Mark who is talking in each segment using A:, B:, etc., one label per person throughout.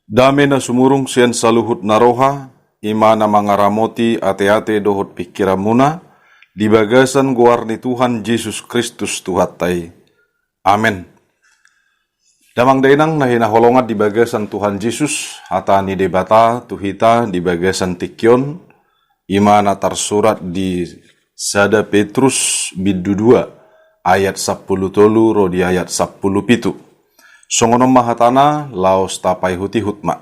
A: Dame na sumurung siyan saluhut naroha, imana mangaramoti ate-ate dohot pikiramuna, di bagasan guarni Tuhan Yesus Kristus Tuhatai. Amen. Damang dainang nahinaholongat di bagasan Tuhan Yesus, hatani debata tuhita di bagasan tikyon, imana tersurat di Sada Petrus bidu 2, ayat 10 tolu rodi ayat 10 pitu. Songonom mahatana laos tapai huti hutma.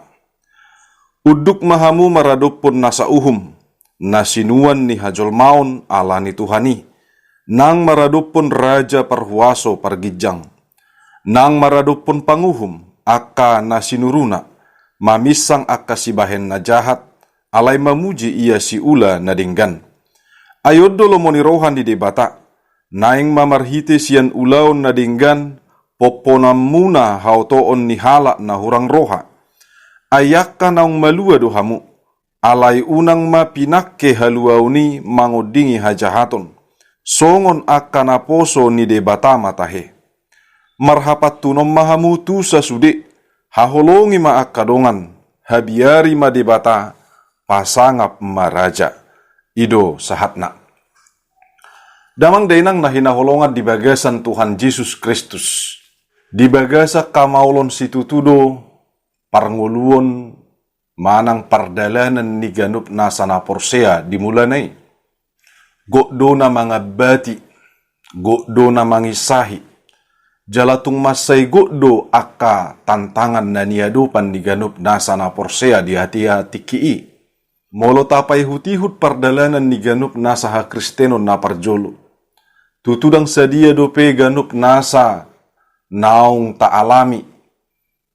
A: Uduk mahamu maradupun nasa uhum, nasinuan ni hajol maun ala ni Tuhani, nang maradupun raja perhuaso pargijang, nang maradupun panguhum, aka nasinuruna, mamisang aka sibahen na jahat, alay mamuji ia si ula nadinggan. Ayodolo monirohan di debata, naing mamarhite siyan ulaon nadinggan, poponam muna hautoon ni halak na hurang roha. Ayakka naung malua dohamu. Alay unang mapinakke haluauni mangodingi hajahaton. Songon akka naposo ni debata matahe. Marhapat tunom mahamu tu sasude. Haholongi maakadongan. Habiari ma debata. Pasangap maraja. Ido sahatna. Damang dainang nahinaholongan di bagasan Tuhan Yesus Kristus. Di bagasa kamaulon situtudo, parnguluon, manang pardalanan ni ganup nasana porsea dimulanay. Gokdo na mga bati, gokdo na mangisahi, jalatung masay gokdo aka tantangan na niadupan ni ganup nasana porsea di hati-hati kii. Molo tapay hutihut pardalanan ni ganup nasa ha Kristeno na parjolo. Tutudang sadia dope ganup nasa naung taalami,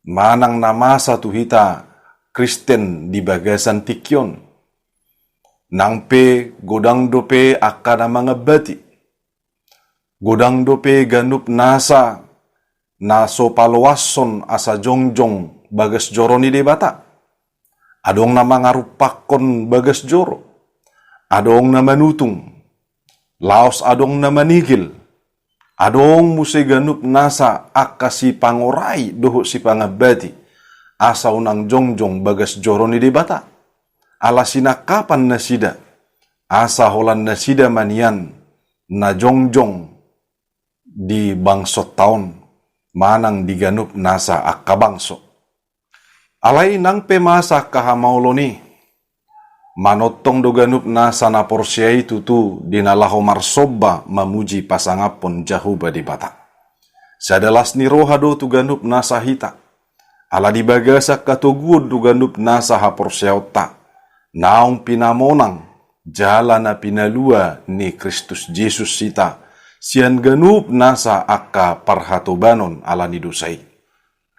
A: manang namasa tuhita Kristen di bagasan tikyon. Nangpe godang dope akana mga bati. Godang dope ganup nasa naso palwason asa jongjong bagas joro ni debata. Adong na mga rupakon bagas joro. Adong na manutung. Laos adong na manigil. Adong musay ganup nasa akasi pangoray doho si pangabati. Asa unang jongjong bagas joro ni debata. Ala sinakapan na sida. Asa holan na sida manian na jongjong di bangsot taon. Manang diganup nasa akabangso. Alay nang pemasa kahamaulo ni. Manotong doganup nasa na porsyay tutu dinalaho marsoba mamuji pasangapon jahuba di bata. Sadalas ni rohado tuganup nasa hita. Ala di bagasa katugud tuganup nasa haporsyauta. Naong pinamonang jala na pinalua ni Kristus Jesus sita. Sian ganup nasa akka parhatobanon ala ni dusay.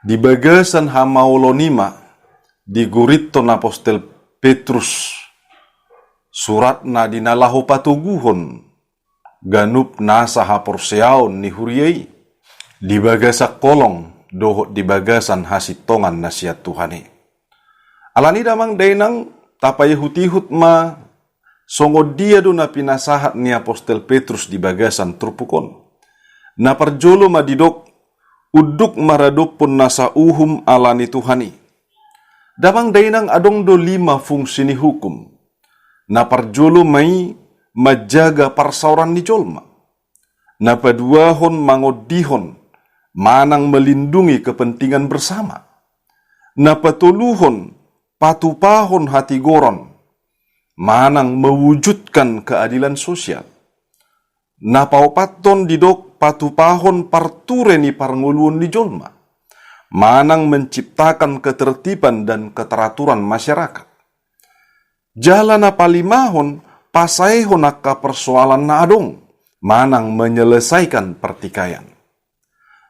A: Di bagasan hamaulonima di guriton Apostel Petrus surat na dinalaho patuguhon ganup nasa haporseaon ni huriyay di bagasa kolong dohot di bagasan hasitongan na siya Tuhani. Alani damang dainang tapay hutihut ma songod dia do na pinasahat ni Apostel Petrus di bagasan trupukon. Na parjolo madidok uduk maradupon nasa uhum alani Tuhani. Damang dainang adong do 5 fungsi ni hukum. Na parjolo may majaga parsauran ni jolma. Na paduahon mangodihon, manang melindungi kepentingan bersama. Na patuluhon, patupahon hati goron, manang mewujudkan keadilan sosial. Na paupaton didok patupahon parture ni parnguluon ni jolma, manang menciptakan ketertiban dan keteraturan masyarakat. Jala na palimahon, pasaihon akka persoalan na adong, manang menyelesaikan pertikaian.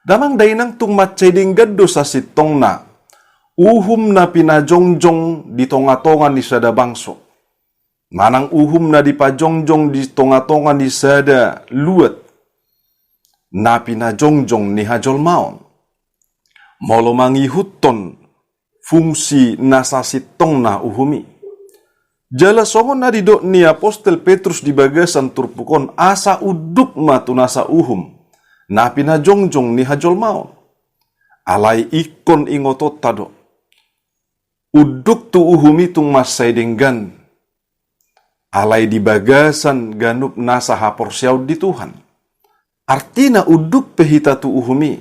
A: Damang dainang tung matceding gaddo sa sitong na, uhum na pinajongjong di tonga-tongan ni sada bangso. Manang uhum na di pajongjong di tonga-tongan ni sada luat, na pinajongjong ni hajol maon. Molo mangihuton fungsi nasa sitong na uhumi. Jala songon na didok ni Apostel Petrus di bagasan turpukon asa uduk matu nasa uhum na pinajongjong ni hajol maon. Alay ikon ingotot tado. Uduk tu uhumi tung masay denggan. Alay di bagasan ganup nasa hapor siyaw di Tuhan. Artina uduk pehita tu uhumi.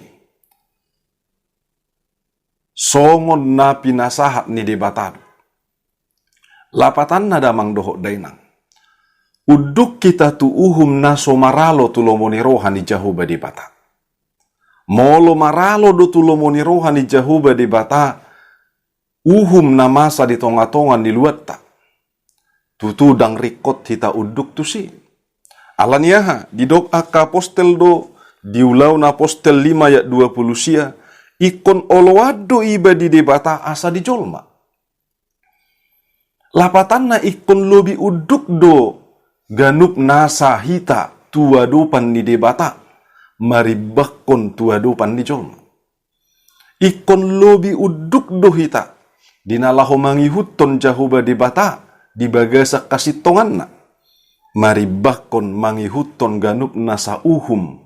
A: Songon na pinasahat ni debatado. Lapatan na damang dohok dainang. Uduk kita tu uhum na somaralo tu lomoni rohani Jahuba di bata. Molo maralo do tu lomoni rohani Jahuba di bata. Uhum na masa di tonga-tongan di luat tak. Tutudang rikot hita uduk tu si. Alaniaha, di dok aka postel do, di ulau na postel 5 ayat 20 sia, ikon oloado iba di debata asa di jolma. Lapatan na ikon lobi uduk do, ganup nasa hita tuadupan di debata, maribakon tuadupan di jolma. Ikon lobi uduk do hita, dinalaho mangihuton Jahuba debata, di bagasa kasitongan na. Maribakon mangihuton ganup nasa uhum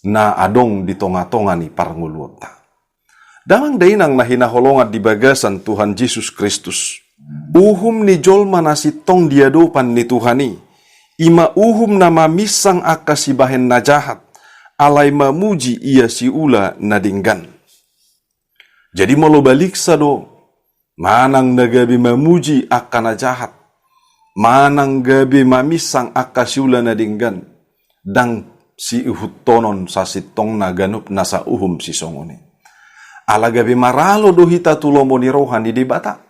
A: na adong di tonga-tonga ni parnguluota. Damang dainang nahinaholongat di bagasan Tuhan Yesus Kristus. Uhum ni jolma nasitong diadopan ni Tuhani. Ima uhum na mamisang akasibahen na jahat. Alay mamuji ia si ula na dinggan. Jadi molo balik sa do. Manang nagabi mamuji akan na jahat. Manang gabi mamisang akasiula na dinggan. Dang si uhutonon sa sitong na ganup nasa uhum si songoni. Ala gabi maralo do hita tulomo ni rohani di bata.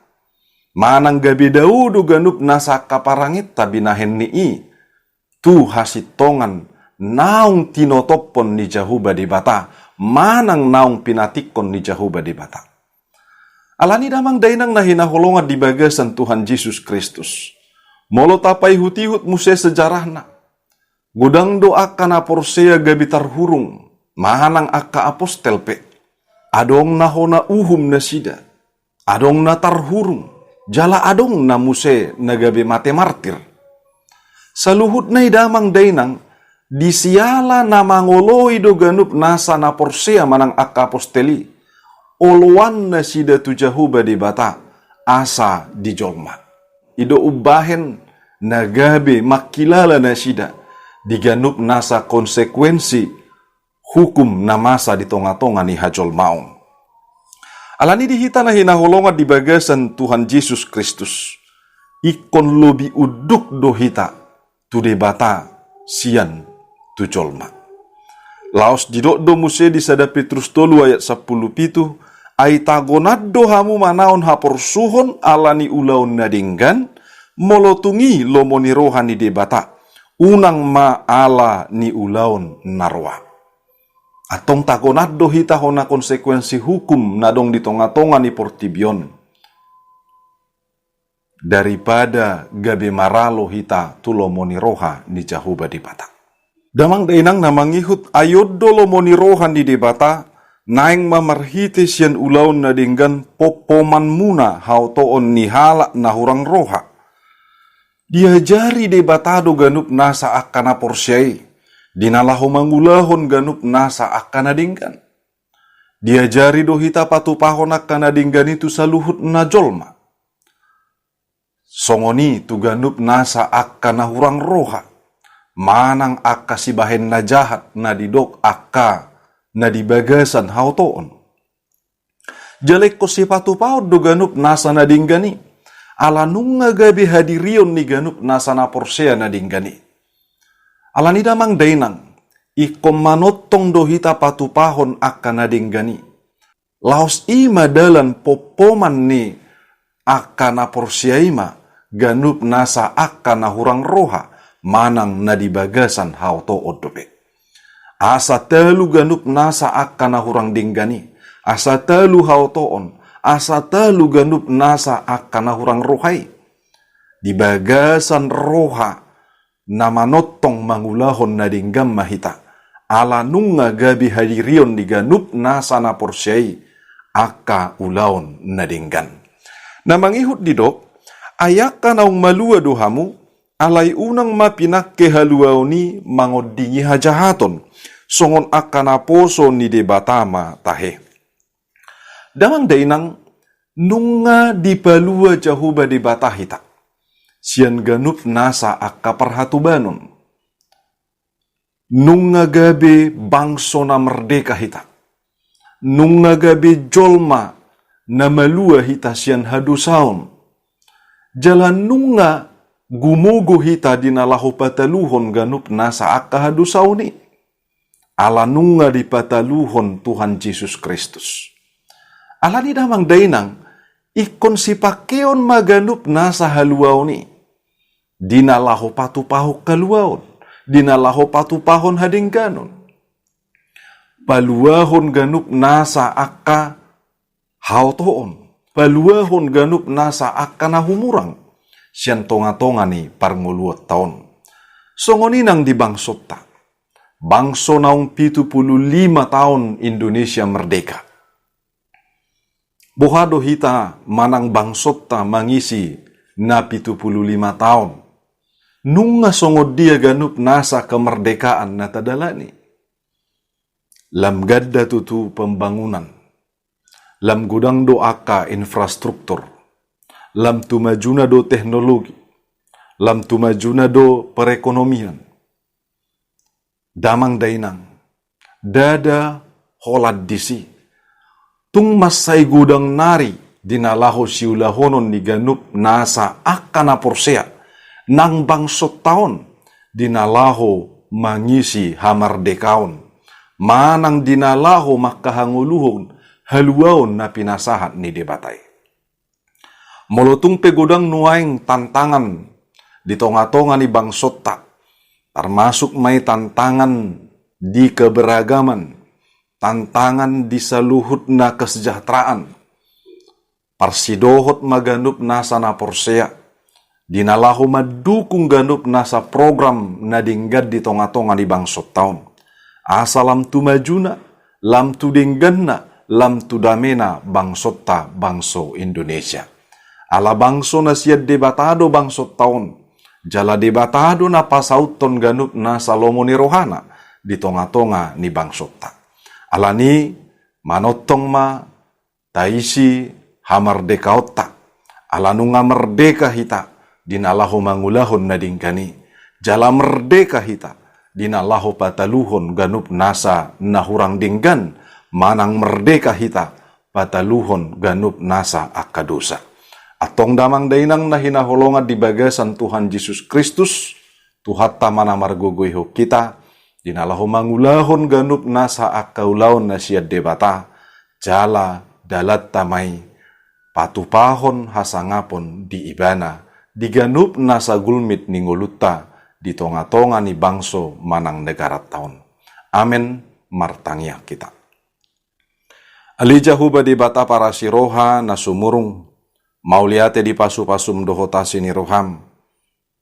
A: Manang gabi daudo ganup nasa kaparangit tabi nahen ni i. Tu hasitongan naung tinotopon ni Jahuba di bata. Manang naung pinatikon ni Jahuba di bata. Alani damang dainang nahinaholongan di bagasan Tuhan Yesus Kristus. Molo tapai hutihut muse sejarah na. Gudang do aka na porsea gabi tarhurung. Mahanang aka apostel pe. Adong nahona uhum na sida. Adong na tarhurung. Jala adong na muse na gabi mate martir. Saluhut na damang dainang. Disiala na mangoloi do ganup nasa na porsea manang aka aposteli. Oluan na sida tu Jahuba di bata, asa di jolma. Ido ubahen na gabi makilala na sida, diganup nasa konsekuensi hukum na masa di tonga-tonga ni hajol maong. Alani dihita na hinaholongan di bagasan Tuhan Yesus Kristus. Ikon lobi uduk do hita, tu de bata sian tu jolma. Laos didok do muse di sada Petrus 3 ayat 10 pitu, ai tagonaddo hamu manaon hapor suhon alani ulaun nadinggan, molotungi lomoni rohani debata, unang ma ala ni ulaun narwa. Atong tagonaddo hita hona konsekuensi hukum nadong di tonga-tonga ni portibion. Daripada gabi maralo hita tulomoni roha ni Jahuba debata. Damang dainang namangihut ayoddo lomoni roha ni debata, naing mamarhiti siyan ulaun na dinggan popoman muna hautoon ni halak na hurang roha. Diajari debatado ganup nasa akana porsyai. Dinalaho mangulahon ganup nasa akana dinggan. Diajari do hita patupahon akana dinggan itu saluhut na jolma. Songoni tu ganup nasa akana hurang roha. Manang akasibahen na jahat na didok akka na di bagasan hautoon. Jalek ko si patupaod do ganup nasa na dinggani. Ala nung nga gabi hadirion ni ganup nasa na porsea na dinggani. Ala ni damang dainang. Ikom manotong do hita patupahon akka na dinggani. Laos ima dalan popoman ni akka na porsea ima. Ganup nasa akka na hurang roha. Manang na di bagasan hautoon dope. Asa telu ganup nasa akka na hurang dinggani. Asa telu hautoon. Asa telu ganup nasa akka na hurang rohay. Di bagasan roha na manotong mangulahon na dinggam mahita. Ala nung nga gabi hadirion di ganup nasa na porsyay. Akka ulaon na dinggan. Na mangihut didok, ayak ka naung malua dohamu, alay unang mapinak kehaluaw ni mangodingi hajahaton. Songon akana poso ni debatama tahe. Damang dainang nunga di palua jahuba di batahita, sian ganup nasa akka perhatubanon, nunga gabe bangso na merdeka hita, nunga gabe jolma na malua hita sian hadusaon, jalan nunga gumugo hita dinalahu pataluhon ganup nasa akka hadusaoni, ala nunga di pataluhon Tuhan Yesus Kristus. Ala ni damang dainang, ikon si pakeon maganup nasa haluaw ni. Dinalaho patupahok kaluaon. Dinalaho patupahon hadingganon. Paluahon ganup nasa akka hautoon. Paluahon ganup nasa akka nahumurang. Siyan tonga-tonga ni parnguluot taon. Songoninang di bangsot ta. Bangso naong 75 tahun Indonesia merdeka. Bohado hita manang bangsot ta mangisi na 75 tahun. Nunga songod dia ganup nasa kemerdekaan na tadalani. Lam gadda tutu pembangunan. Lam gudang do aka infrastruktur. Lam tumajuna do teknologi. Lam tumajuna do perekonomian. Damang dainang. Dada holad disi. Tung masay gudang nari dinalaho siulahonon ni ganup nasa akana porsea nang bangsot taon dinalaho mangisi hamardekaon manang dinalaho makahanguluhon haluaon na pinasahat ni debatay. Molotung pegudang nuaing tantangan di tonga-tonga ni bangsot ta termasuk may tantangan di keberagaman, tantangan di saluhut na kesejahteraan, parsidohot maganup nasa na porsea, dinalaho madukung ganup nasa program na dinggad di tonga-tonga di bangsot taon. Asa lam tu majuna, lam tu dingganna, lam tu damena bangsot ta bangso Indonesia. Ala bangso na siya debatado bangsot taon, jala debatado na pasauton ganup nasa lomo ni rohana di tonga-tonga ni bangsot ta. Alani manotong ma taisi hamardeka otak. Alanu nga merdeka hita dinalaho mangulahon na dingkani. Jala merdeka hita dinalaho pataluhon ganup nasa nahurang dinggan. Manang merdeka hita pataluhon ganup nasa akadosa. Atong damang dainang na hinaholongan di bagasan Tuhan Yesus Kristus. Tuhatta mana margogoyho kita. Dinalaho mangulahon ganup nasa akaulaon na siya debata, jala dalat tamay, patupahon hasangapon di ibana, diganup nasa gulmit ni nguluta, di tonga-tonga ni bangso manang negara taon. Amen, martangya kita. Alija huba debata para siroha na sumurung, mauliate di pasu-pasum dohotasi ni roham,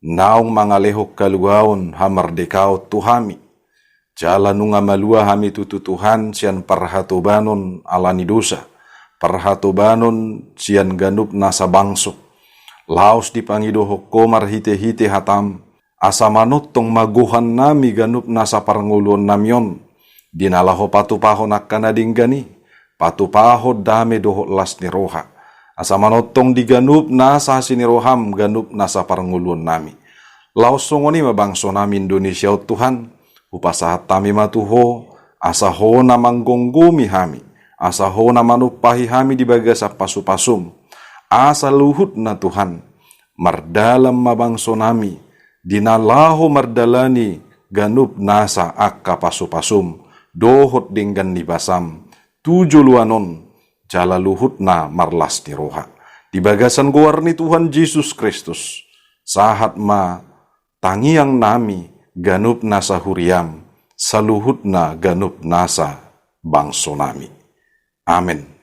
A: naong mangalehok kalugaon hamardekao tuhami, jala nunga malua hami tutu Tuhan sian parhatobanon alani dosa. Parhatobanon sian ganup nasa bangso. Laos dipangidoho komar hite-hite hatam. Asa manutong maguhan nami ganup nasa parngulon namyon. Dinalaho patupahon akkana dinggani. Patupaho dame doho las ni roha. Asa manutong diganup nasa siniroham ganup nasa parngulon nami. Laos songoni mabangso nami Indonesia o Tuhan. Upasahat tami matuho, asaho na manggonggumi hami, asaho na manupahi hami di bagasa pasu-pasum, asa luhut na Tuhan, mardalam mabangso nami, dinalaho mardalani ganup nasa akka pasu-pasum, dohot dinggan ni basam, tujuluanon, jala luhut na marlas ni roha. Di bagasan guar ni Tuhan Yesus Kristus, sahat ma tangiang nami, ganup nasa huriam, saluhut na ganup nasa bangso nami. Amen.